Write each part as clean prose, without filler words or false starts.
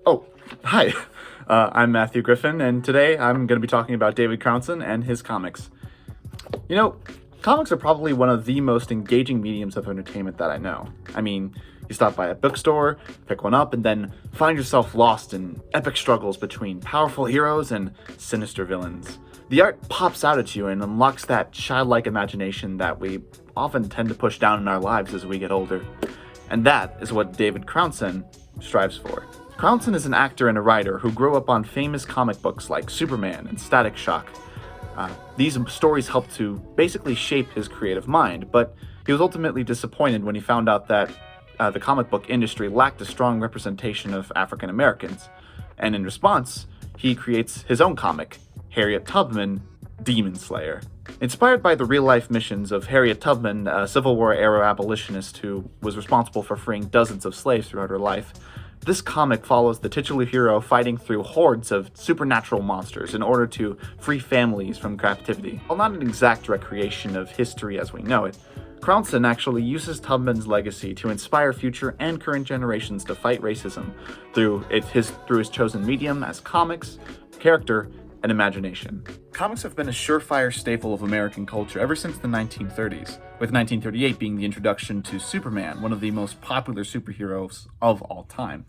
Oh, hi. I'm Matthew Griffin, and today I'm going to be talking about David Crownson and his comics. You know, comics are probably one of the most engaging mediums of entertainment that I know. I mean, you stop by a bookstore, pick one up, and then find yourself lost in epic struggles between powerful heroes and sinister villains. The art pops out at you and unlocks that childlike imagination that we often tend to push down in our lives as we get older. And that is what David Crownson strives for. Crownson is an actor and a writer who grew up on famous comic books like Superman and Static Shock. These stories helped to basically shape his creative mind, but he was ultimately disappointed when he found out that the comic book industry lacked a strong representation of African Americans. And in response, he creates his own comic, Harriet Tubman, Demon Slayer. Inspired by the real-life missions of Harriet Tubman, a Civil War-era abolitionist who was responsible for freeing dozens of slaves throughout her life, this comic follows the titular hero fighting through hordes of supernatural monsters in order to free families from captivity. While not an exact recreation of history as we know it, Crownson actually uses Tubman's legacy to inspire future and current generations to fight racism through his chosen medium as comics, character, and imagination. Comics have been a surefire staple of American culture ever since the 1930s, with 1938 being the introduction to Superman, one of the most popular superheroes of all time.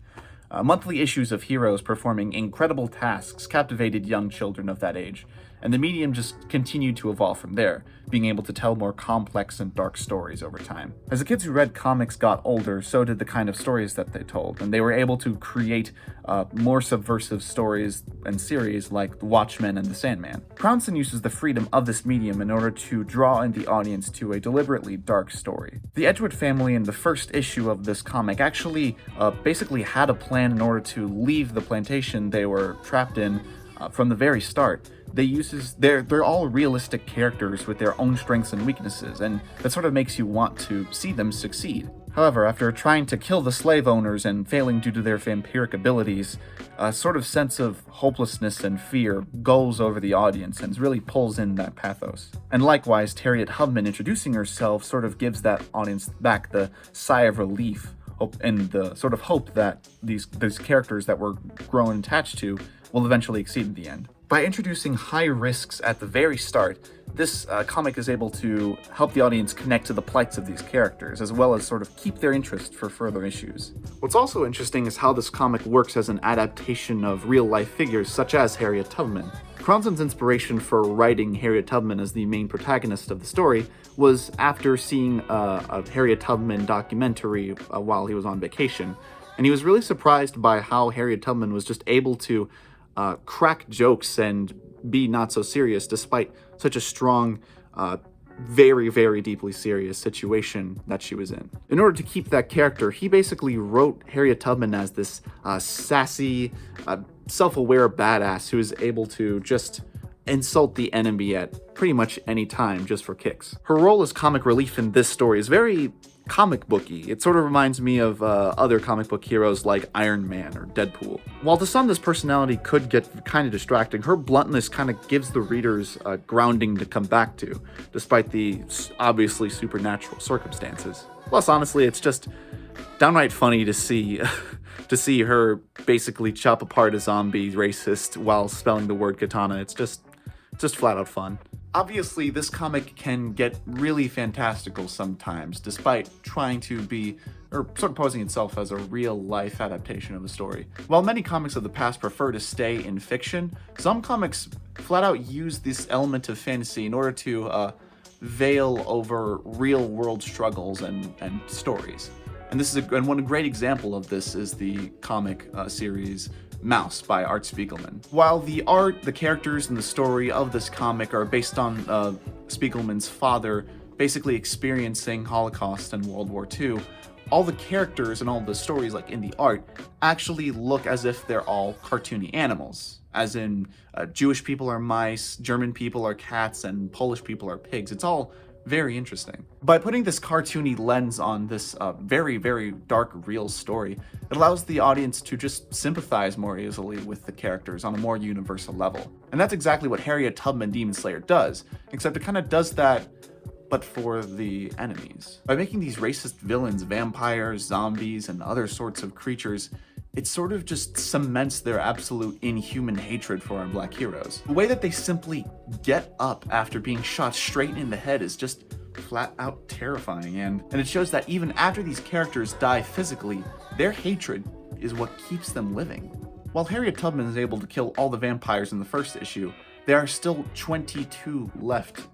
Monthly issues of heroes performing incredible tasks captivated young children of that age, and the medium just continued to evolve from there, being able to tell more complex and dark stories over time. As the kids who read comics got older, so did the kind of stories that they told, and they were able to create more subversive stories and series like The Watchmen and The Sandman. Crownson uses the freedom of this medium in order to draw in the audience to a deliberately dark story. The Edgewood family in the first issue of this comic actually basically had a plan in order to leave the plantation they were trapped in from the very start. They're all realistic characters with their own strengths and weaknesses, and that sort of makes you want to see them succeed. However, after trying to kill the slave owners and failing due to their vampiric abilities, a sort of sense of hopelessness and fear goes over the audience and really pulls in that pathos. And likewise, Harriet Tubman introducing herself sort of gives that audience back the sigh of relief and the sort of hope that these characters that we're grown attached to will eventually exceed in the end. By introducing high risks at the very start, this comic is able to help the audience connect to the plights of these characters, as well as sort of keep their interest for further issues. What's also interesting is how this comic works as an adaptation of real-life figures such as Harriet Tubman. Crownson's inspiration for writing Harriet Tubman as the main protagonist of the story was after seeing a Harriet Tubman documentary while he was on vacation, and he was really surprised by how Harriet Tubman was just able to crack jokes and be not so serious despite such a strong, very, very deeply serious situation that she was in. In order to keep that character, he basically wrote Harriet Tubman as this sassy, self-aware badass who is able to just insult the enemy at pretty much any time just for kicks. Her role as comic relief in this story is very comic booky. It sort of reminds me of other comic book heroes like Iron Man or Deadpool. While to some this personality could get kind of distracting, her bluntness kind of gives the readers a grounding to come back to, despite the obviously supernatural circumstances. Plus, honestly, it's just downright funny to see her basically chop apart a zombie racist while spelling the word katana. It's just flat out fun. Obviously, this comic can get really fantastical sometimes, despite trying to be, or sort of posing itself as a real-life adaptation of a story. While many comics of the past prefer to stay in fiction, some comics flat out use this element of fantasy in order to veil over real-world struggles and stories. And one great example of this is the comic series Mouse by Art Spiegelman. While the art, the characters, and the story of this comic are based on Spiegelman's father basically experiencing Holocaust and World War II, all the characters and all the stories, like in the art, actually look as if they're all cartoony animals. As in, Jewish people are mice, German people are cats, and Polish people are pigs. It's all very interesting. By putting this cartoony lens on this very, very dark, real story, it allows the audience to just sympathize more easily with the characters on a more universal level. And that's exactly what Harriet Tubman Demon Slayer does, except it kind of does that but for the enemies. By making these racist villains vampires, zombies, and other sorts of creatures, it sort of just cements their absolute inhuman hatred for our black heroes. The way that they simply get up after being shot straight in the head is just flat out terrifying, and it shows that even after these characters die physically, their hatred is what keeps them living. While Harriet Tubman is able to kill all the vampires in the first issue, there are still 22 left,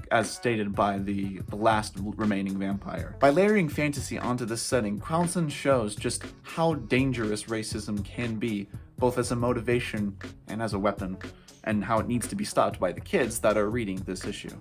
as stated by the last remaining vampire. By layering fantasy onto this setting, Crownson shows just how dangerous racism can be, both as a motivation and as a weapon, and how it needs to be stopped by the kids that are reading this issue.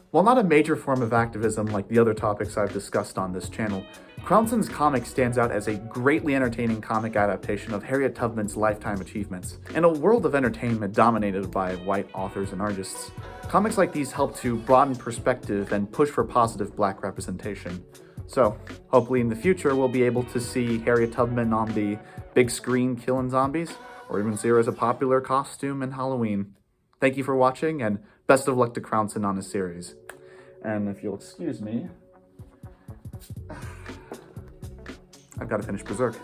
While not a major form of activism like the other topics I've discussed on this channel, Crownson's comic stands out as a greatly entertaining comic adaptation of Harriet Tubman's lifetime achievements. In a world of entertainment dominated by white authors and artists, comics like these help to broaden perspective and push for positive black representation. So, hopefully in the future we'll be able to see Harriet Tubman on the big screen killing zombies, or even see her as a popular costume in Halloween. Thank you for watching, and best of luck to Crownson on his series. And if you'll excuse me, I've got to finish Berserk.